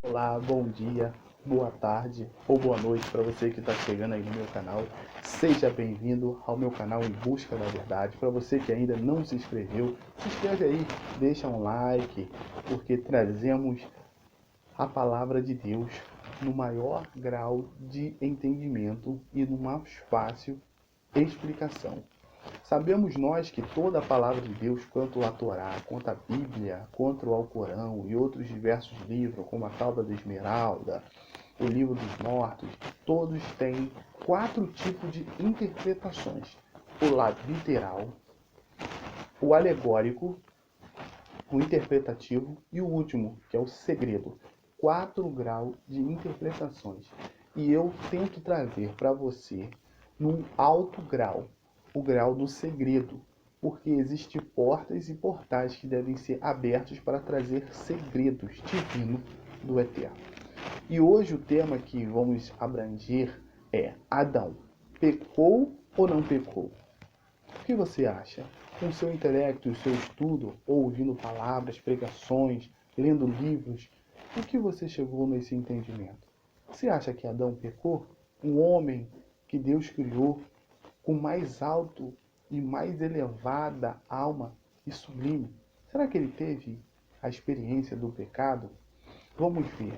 Olá, bom dia, boa tarde ou boa noite para você que está chegando aí no meu canal. Seja bem-vindo ao meu canal Em Busca da Verdade. Para você que ainda não se inscreveu, se inscreve aí, deixa um like, porque trazemos a palavra de Deus no maior grau de entendimento e no mais fácil explicação. Sabemos nós que toda a palavra de Deus, quanto a Torá, quanto a Bíblia, quanto ao Alcorão e outros diversos livros, como a Tábua da Esmeralda, o Livro dos Mortos, todos têm 4 tipos de interpretações: o lado literal, o alegórico, o interpretativo e o último, que é o segredo. 4 graus de interpretações. E eu tento trazer para você, num alto grau, o grau do segredo, porque existem portas e portais que devem ser abertos para trazer segredos divinos do Eterno. E hoje o tema que vamos abranger é: Adão pecou ou não pecou? O que você acha? Com o seu intelecto e o seu estudo, ou ouvindo palavras, pregações, lendo livros, o que você chegou nesse entendimento? Você acha que Adão pecou? Um homem que Deus criou com mais alto e mais elevada alma e sublime. Será que ele teve a experiência do pecado? Vamos ver.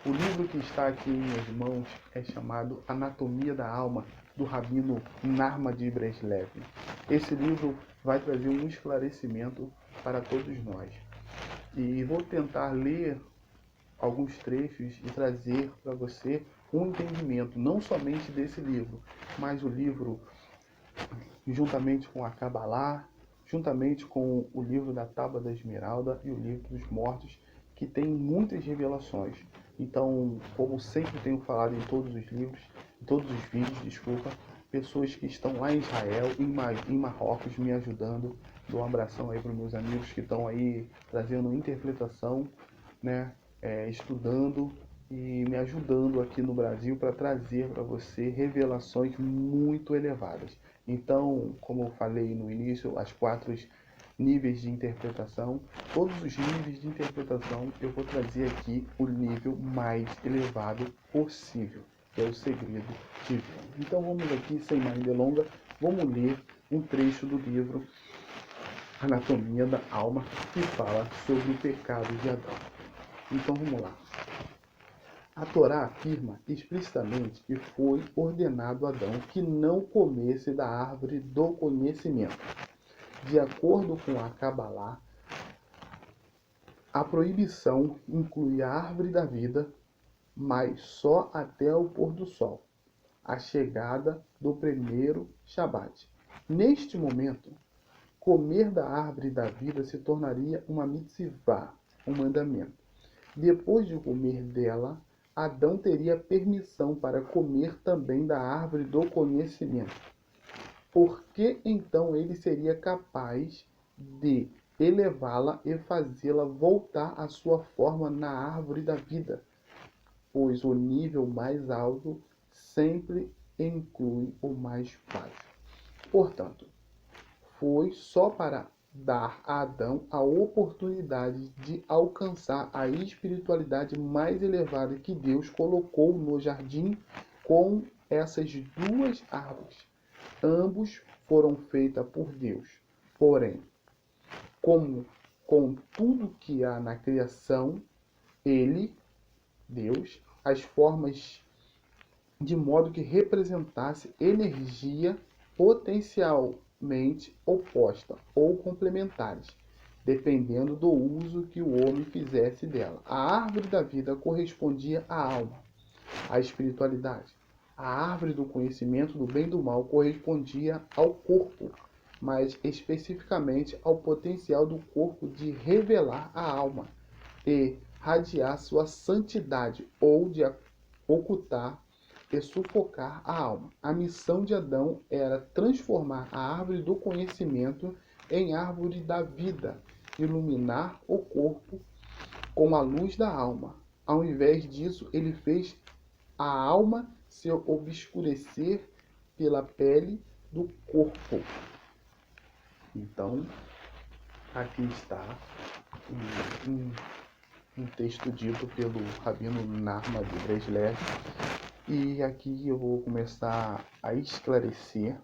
O livro que está aqui em minhas mãos é chamado Anatomia da Alma, do Rabino Narma de Breslev. Esse livro vai trazer um esclarecimento para todos nós. E vou tentar ler alguns trechos e trazer para você um entendimento, não somente desse livro, mas o livro juntamente com a Kabbalah, juntamente com o livro da Tábua da Esmeralda e o livro dos Mortos, que tem muitas revelações. Então, como sempre tenho falado em todos os livros, em todos os vídeos, desculpa, pessoas que estão lá em Israel, em Marrocos, me ajudando. Dou um abração aí para os meus amigos que estão aí trazendo interpretação, né, estudando e me ajudando aqui no Brasil para trazer para você revelações muito elevadas. Então, como eu falei no início, as 4 níveis de interpretação, todos os níveis de interpretação, eu vou trazer aqui o nível mais elevado possível, que é o segredo divino. Então vamos aqui, sem mais delongas, vamos ler um trecho do livro Anatomia da Alma, que fala sobre o pecado de Adão. Então vamos lá. A Torá afirma explicitamente que foi ordenado a Adão que não comesse da árvore do conhecimento. De acordo com a Kabbalah, a proibição inclui a árvore da vida, mas só até o pôr do sol, a chegada do primeiro Shabat. Neste momento, comer da árvore da vida se tornaria uma mitzvah, um mandamento. Depois de comer dela, Adão teria permissão para comer também da árvore do conhecimento. Por que então ele seria capaz de elevá-la e fazê-la voltar à sua forma na árvore da vida? Pois o nível mais alto sempre inclui o mais baixo. Portanto, foi só para dar a Adão a oportunidade de alcançar a espiritualidade mais elevada que Deus colocou no jardim com essas 2 árvores. Ambos foram feitos por Deus. Porém, como com tudo que há na criação, ele, Deus, as formas de modo que representasse energia potencialmente oposta ou complementares, dependendo do uso que o homem fizesse dela. A árvore da vida correspondia à alma, à espiritualidade. A árvore do conhecimento do bem e do mal correspondia ao corpo, mas especificamente ao potencial do corpo de revelar a alma e radiar sua santidade ou de ocultar e sufocar a alma. A missão de Adão era transformar a árvore do conhecimento em árvore da vida, iluminar o corpo com a luz da alma. Ao invés disso, ele fez a alma se obscurecer pela pele do corpo. Então, aqui está um texto dito pelo Rabino Nachman de Breslev, e aqui eu vou começar a esclarecer,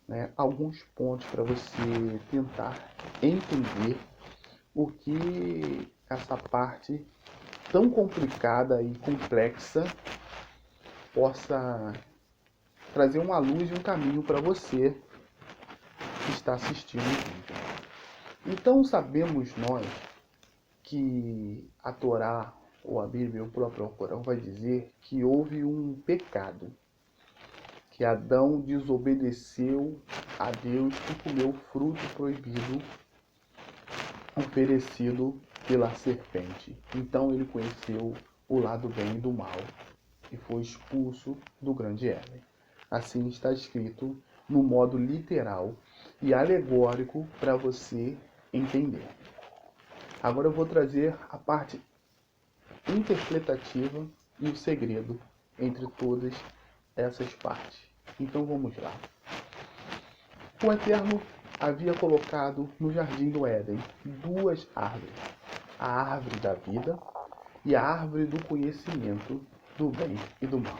né, alguns pontos para você tentar entender o que essa parte tão complicada e complexa possa trazer uma luz e um caminho para você que está assistindo o vídeo. Então sabemos nós que a Torá, ou a Bíblia, o próprio Alcorão, vai dizer que houve um pecado, que Adão desobedeceu a Deus e comeu o fruto proibido oferecido pela serpente. Então ele conheceu o lado bem e do mal e foi expulso do grande Éden. Assim está escrito no modo literal e alegórico para você entender. Agora eu vou trazer a parte interpretativa e o segredo entre todas essas partes. Então vamos lá. O Eterno havia colocado no jardim do Éden duas árvores, a árvore da vida e a árvore do conhecimento do bem e do mal.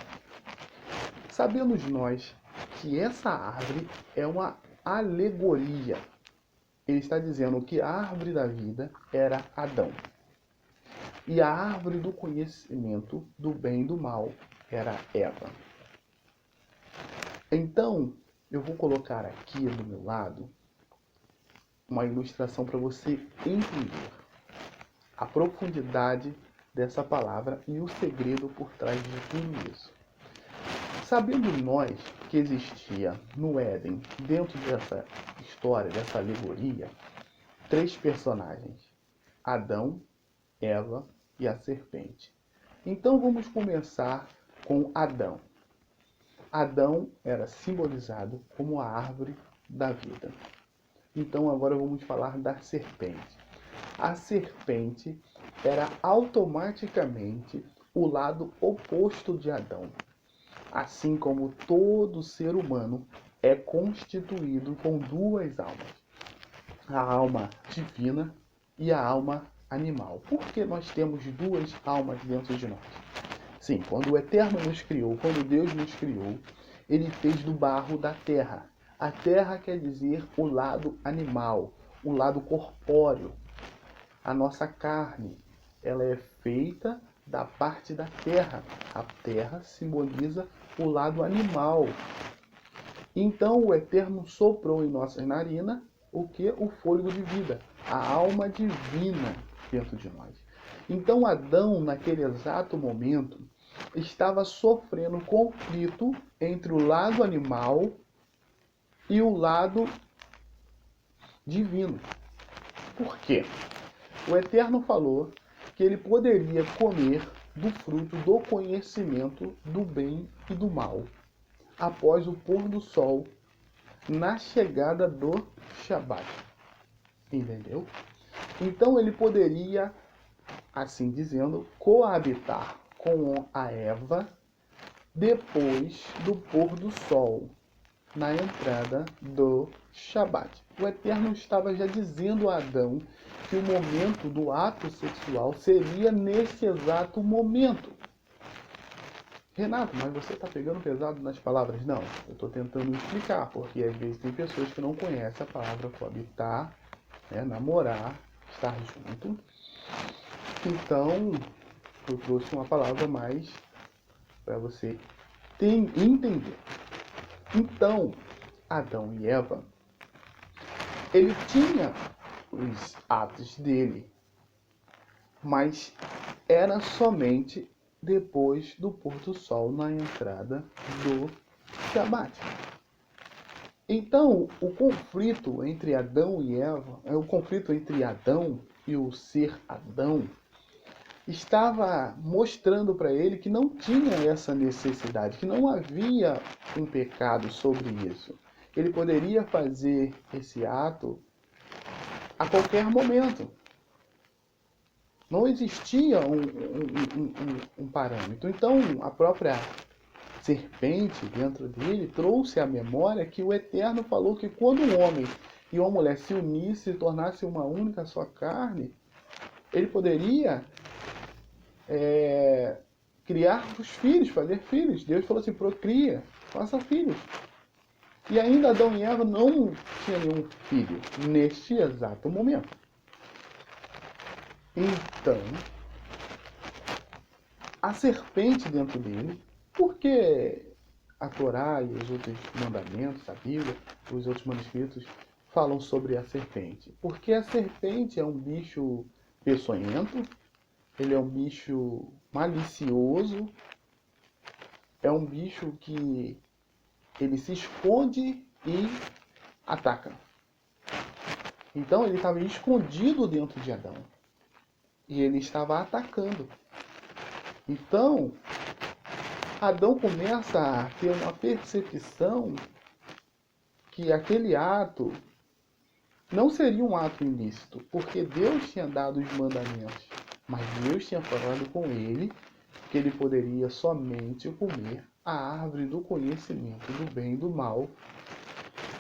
Sabemos nós que essa árvore é uma alegoria. Ele está dizendo que a árvore da vida era Adão e a árvore do conhecimento do bem e do mal era Eva. Então, eu vou colocar aqui do meu lado uma ilustração para você entender a profundidade dessa palavra e o segredo por trás de tudo isso. Sabendo nós que existia no Éden, dentro dessa história, dessa alegoria, três personagens: Adão, Eva e a serpente. Então vamos começar com Adão. Adão era simbolizado como a árvore da vida. Então agora vamos falar da serpente. A serpente era automaticamente o lado oposto de Adão. Assim como todo ser humano é constituído com duas almas, a alma divina e a alma animal. Por que nós temos duas almas dentro de nós? Sim, quando o Eterno nos criou, quando Deus nos criou, Ele fez do barro da terra. A terra quer dizer o lado animal, o lado corpóreo. A nossa carne, ela é feita da parte da terra. A terra simboliza o lado animal. Então o Eterno soprou em nossas narinas o que? O fôlego de vida, a alma divina dentro de nós. Então Adão, naquele exato momento, estava sofrendo conflito entre o lado animal e o lado divino. Por quê? O Eterno falou que ele poderia comer do fruto do conhecimento do bem e do mal após o pôr do sol na chegada do Shabat. Entendeu? Então ele poderia, assim dizendo, coabitar com a Eva depois do pôr do sol, na entrada do Shabat. O Eterno estava já dizendo a Adão que o momento do ato sexual seria nesse exato momento. Renato, mas você está pegando pesado nas palavras? Não, eu estou tentando explicar, porque às vezes tem pessoas que não conhecem a palavra coabitar, né, namorar, estar junto. Então, eu trouxe uma palavra mais para você entender. Então, Adão e Eva, ele tinha os atos dele, mas era somente depois do pôr do sol na entrada do Shabat. Então, o conflito entre Adão e Eva, o conflito entre Adão e o ser Adão, estava mostrando para ele que não tinha essa necessidade, que não havia um pecado sobre isso. Ele poderia fazer esse ato a qualquer momento. Não existia um parâmetro. Então, a própria serpente dentro dele trouxe à memória que o Eterno falou que quando um homem e uma mulher se unissem e tornassem uma única só carne, ele poderia criar os filhos, fazer filhos. Deus falou assim, procria, faça filhos. E ainda Adão e Eva não tinham nenhum filho neste exato momento. Então, a serpente dentro dele, porque a Torá e os outros mandamentos, a Bíblia, os outros manuscritos falam sobre a serpente? Porque a serpente é um bicho peçonhento, ele é um bicho malicioso, é um bicho que ele se esconde e ataca. Então ele estava escondido dentro de Adão e ele estava atacando. Então Adão começa a ter uma percepção que aquele ato não seria um ato ilícito, porque Deus tinha dado os mandamentos, mas Deus tinha falado com ele que ele poderia somente comer a árvore do conhecimento do bem e do mal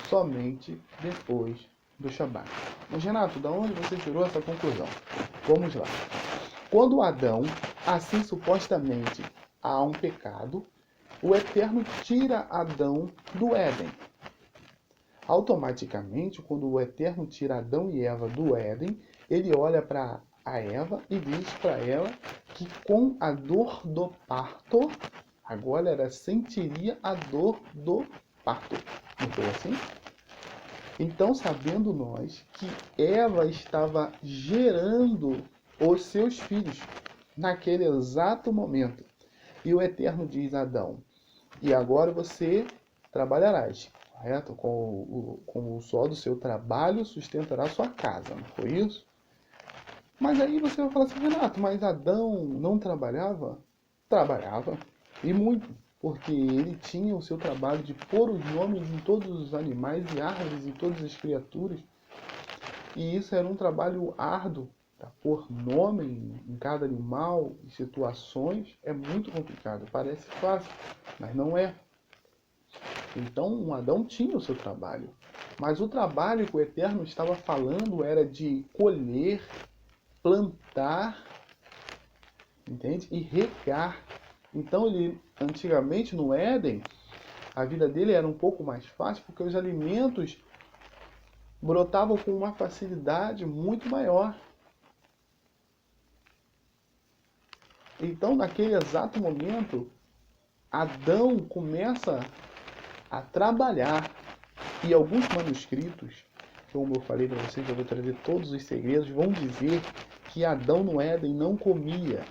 somente depois do Shabat. Mas Renato, de onde você tirou essa conclusão? Vamos lá. Quando Adão, assim supostamente, há um pecado, o Eterno tira Adão do Éden. Automaticamente, quando o Eterno tira Adão e Eva do Éden, ele olha para a Eva e diz para ela que com a dor do parto, agora ela sentiria a dor do parto. Não foi assim? Então, sabendo nós que Eva estava gerando os seus filhos naquele exato momento, e o Eterno diz a Adão, e agora você trabalharás, correto? Com o suor do seu trabalho sustentará sua casa, não foi isso? Mas aí você vai falar assim, Renato, mas Adão não trabalhava? Trabalhava, e muito, porque ele tinha o seu trabalho de pôr os nomes em todos os animais e árvores e todas as criaturas, e isso era um trabalho árduo. Tá? Pôr nome em cada animal e situações é muito complicado, parece fácil, mas não é. Então Adão tinha o seu trabalho, mas o trabalho que o Eterno estava falando era de colher, plantar, entende? E regar. Então ele, antigamente no Éden, a vida dele era um pouco mais fácil porque os alimentos brotavam com uma facilidade muito maior. Então naquele exato momento, Adão começa a trabalhar. E alguns manuscritos, como eu falei para vocês, eu vou trazer todos os segredos, vão dizer que Adão no Éden não comia,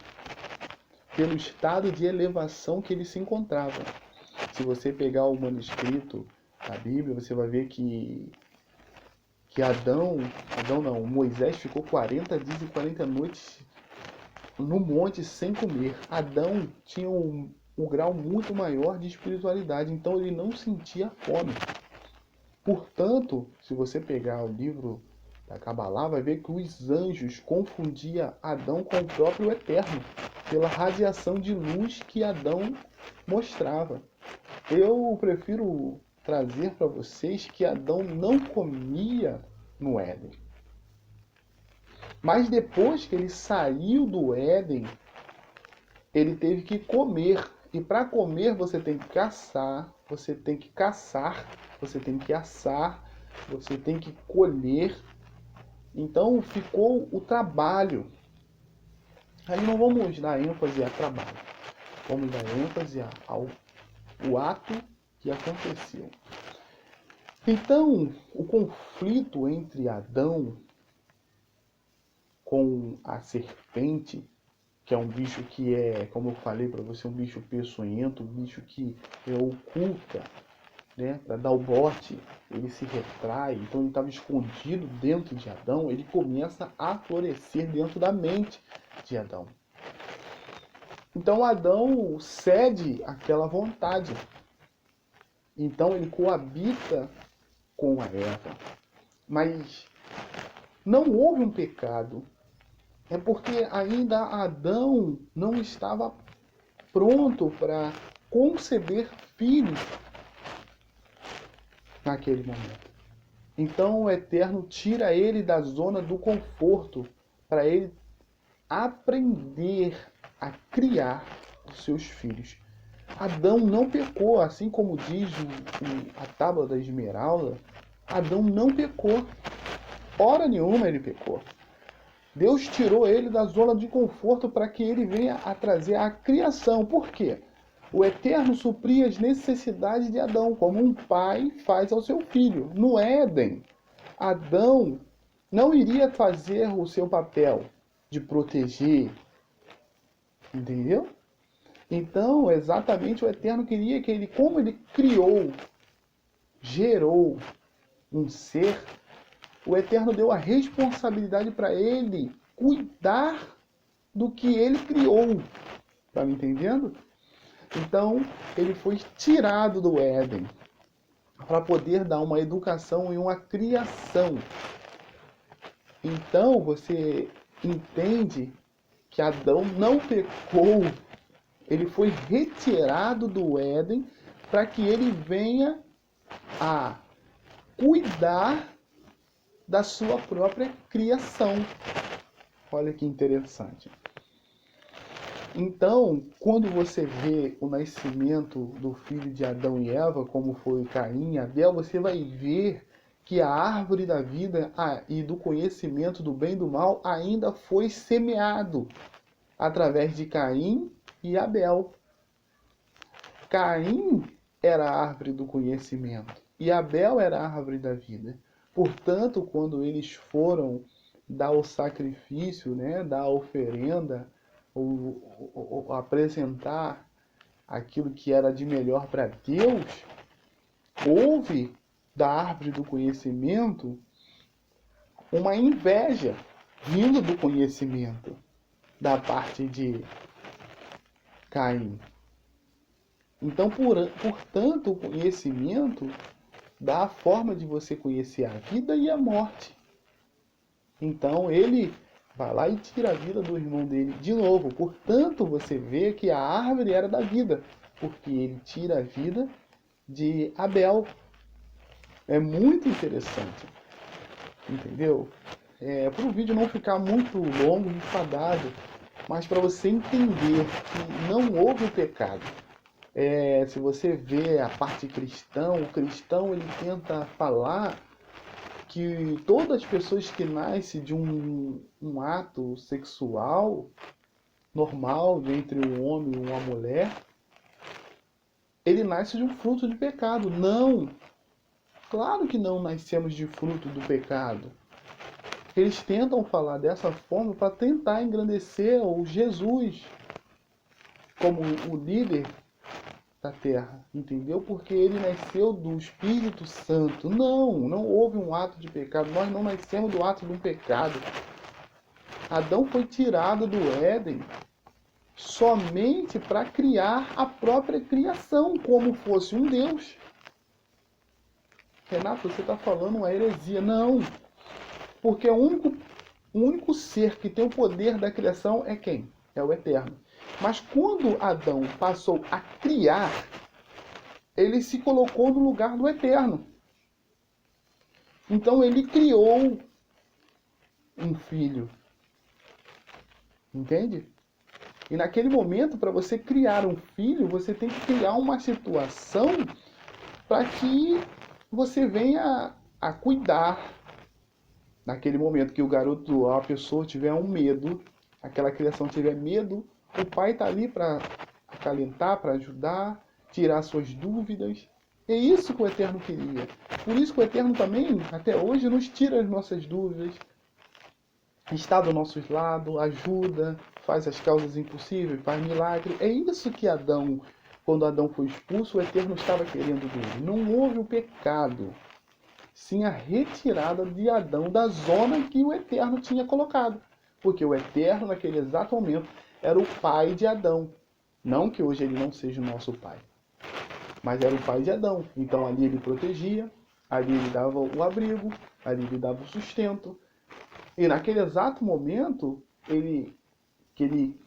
pelo estado de elevação que ele se encontrava. Se você pegar o manuscrito da Bíblia, você vai ver que Moisés ficou 40 dias e 40 noites no monte sem comer. Adão tinha um grau muito maior de espiritualidade, então ele não sentia fome. Portanto, se você pegar o livro da Cabalá, vai ver que os anjos confundiam Adão com o próprio Eterno, pela radiação de luz que Adão mostrava. Eu prefiro trazer para vocês que Adão não comia no Éden. Mas depois que ele saiu do Éden, ele teve que comer. E para comer você tem que caçar, você tem que caçar, você tem que assar, você tem que colher. Então ficou o trabalho. Aí não vamos dar ênfase a trabalho. Vamos dar ênfase ao ato que aconteceu. Então, o conflito entre Adão com a serpente, que é um bicho que é, como eu falei para você, um bicho peçonhento, um bicho que oculta, né, para dar o bote, ele se retrai, então ele estava escondido dentro de Adão, ele começa a florescer dentro da mente de Adão. Então Adão cede àquela vontade, então ele coabita com a Eva, mas não houve um pecado. É porque ainda Adão não estava pronto para conceber filhos naquele momento. Então o Eterno tira ele da zona do conforto para ele aprender a criar os seus filhos. Adão não pecou, assim como diz a tábua da esmeralda. Adão não pecou. Hora nenhuma ele pecou. Deus tirou ele da zona de conforto para que ele venha a trazer a criação. Por quê? O Eterno supria as necessidades de Adão, como um pai faz ao seu filho. No Éden, Adão não iria fazer o seu papel de proteger, entendeu? Então, exatamente o Eterno queria que ele, como ele criou, gerou um ser, o Eterno deu a responsabilidade para ele cuidar do que ele criou. Tá me entendendo? Então, ele foi tirado do Éden para poder dar uma educação e uma criação. Então, você entende que Adão não pecou. Ele foi retirado do Éden para que ele venha a cuidar da sua própria criação. Olha que interessante. Então, quando você vê o nascimento do filho de Adão e Eva, como foi Caim e Abel, você vai ver que a árvore da vida e do conhecimento do bem e do mal ainda foi semeado através de Caim e Abel. Caim era a árvore do conhecimento e Abel era a árvore da vida. Portanto, quando eles foram dar o sacrifício, dar a oferenda, ou apresentar aquilo que era de melhor para Deus, houve da árvore do conhecimento uma inveja vindo do conhecimento da parte de Caim. Então, portanto, o conhecimento dá a forma de você conhecer a vida e a morte. Então, ele vai lá e tira a vida do irmão dele de novo. Portanto, você vê que a árvore era da vida, porque ele tira a vida de Abel. É muito interessante, entendeu? Para o vídeo não ficar muito longo e enfadado, mas para você entender que não houve o pecado. Se você vê a parte cristã, o cristão ele tenta falar que todas as pessoas que nascem de um ato sexual normal entre um homem e uma mulher, ele nasce de um fruto de pecado. Não! Claro que não nascemos de fruto do pecado. Eles tentam falar dessa forma para tentar engrandecer o Jesus como o líder da terra, entendeu? Porque ele nasceu do Espírito Santo. Não houve um ato de pecado. Nós não nascemos do ato de um pecado. Adão foi tirado do Éden somente para criar a própria criação, como fosse um Deus. Renato, você está falando uma heresia. Não, porque o único ser que tem o poder da criação é quem? É o Eterno. Mas quando Adão passou a criar, ele se colocou no lugar do Eterno. Então ele criou um filho. Entende? E naquele momento, para você criar um filho, você tem que criar uma situação para que você venha a cuidar. Naquele momento que o garoto, a pessoa tiver um medo, aquela criação tiver medo, o pai está ali para acalentar, para ajudar, tirar suas dúvidas. É isso que o Eterno queria. Por isso que o Eterno também, até hoje, nos tira as nossas dúvidas, está do nosso lado, ajuda, faz as causas impossíveis, faz milagre. É isso que Adão, quando Adão foi expulso, o Eterno estava querendo dele. Não houve o pecado, sim a retirada de Adão da zona que o Eterno tinha colocado. Porque o Eterno, naquele exato momento, era o pai de Adão. Não que hoje ele não seja o nosso pai, mas era o pai de Adão. Então ali ele protegia, ali ele dava o abrigo, ali ele dava o sustento. E naquele exato momento, que ele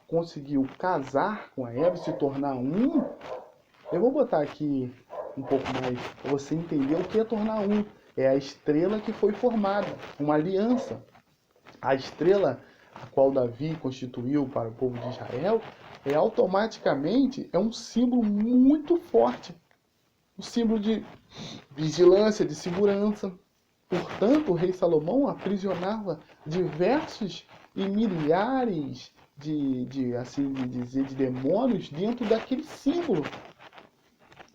conseguiu casar com a Eva, se tornar um, Eu vou botar aqui um pouco mais para você entender o que é tornar um. É a estrela que foi formada, uma aliança. A estrela a qual Davi constituiu para o povo de Israel automaticamente um símbolo muito forte, um símbolo de vigilância, de segurança. Portanto, o rei Salomão aprisionava diversos e milhares de demônios dentro daquele símbolo,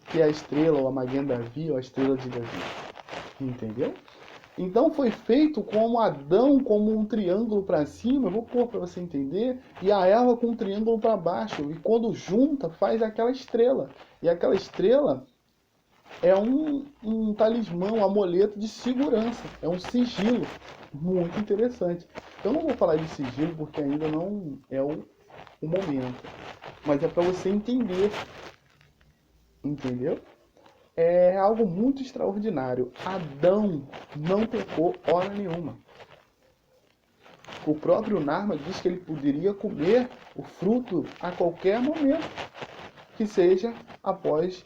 que é a estrela, ou a Maguen Davi, ou a estrela de Davi. Entendeu? Então foi feito como Adão, como um triângulo para cima, eu vou pôr para você entender, e a Eva com um triângulo para baixo. E quando junta, faz aquela estrela. E aquela estrela é um talismã, um amuleto de segurança, é um sigilo muito interessante. Eu não vou falar de sigilo porque ainda não é o momento, mas é para você entender, entendeu? É algo muito extraordinário. Adão não pecou hora nenhuma. O próprio Narma diz que ele poderia comer o fruto a qualquer momento, que seja após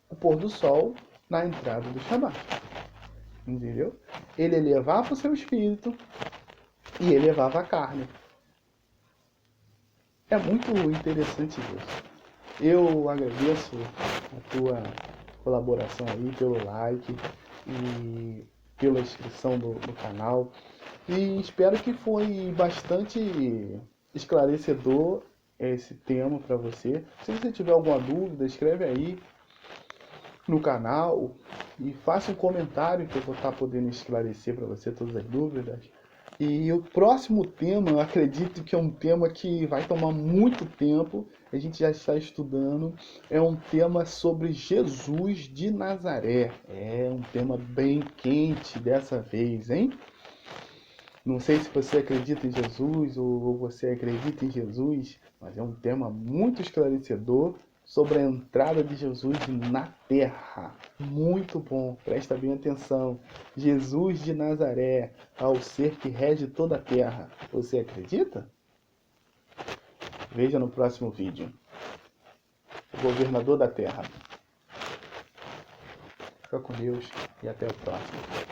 o pôr do sol na entrada do Shabat. Entendeu? Ele elevava o seu espírito e elevava a carne. É muito interessante isso. Eu agradeço a tua colaboração aí, pelo like e pela inscrição no canal. E espero que foi bastante esclarecedor esse tema para você. Se você tiver alguma dúvida, escreve aí no canal e faça um comentário que eu vou estar podendo esclarecer para você todas as dúvidas. E o próximo tema, eu acredito que é um tema que vai tomar muito tempo, a gente já está estudando, é um tema sobre Jesus de Nazaré. É um tema bem quente dessa vez, hein? Não sei se você acredita em Jesus ou você acredita em Jesus, mas é um tema muito esclarecedor sobre a entrada de Jesus na Terra. Muito bom, presta bem atenção. Jesus de Nazaré, ao ser que rege toda a Terra. Você acredita? Veja no próximo vídeo. O governador da Terra. Fica com Deus e até o próximo.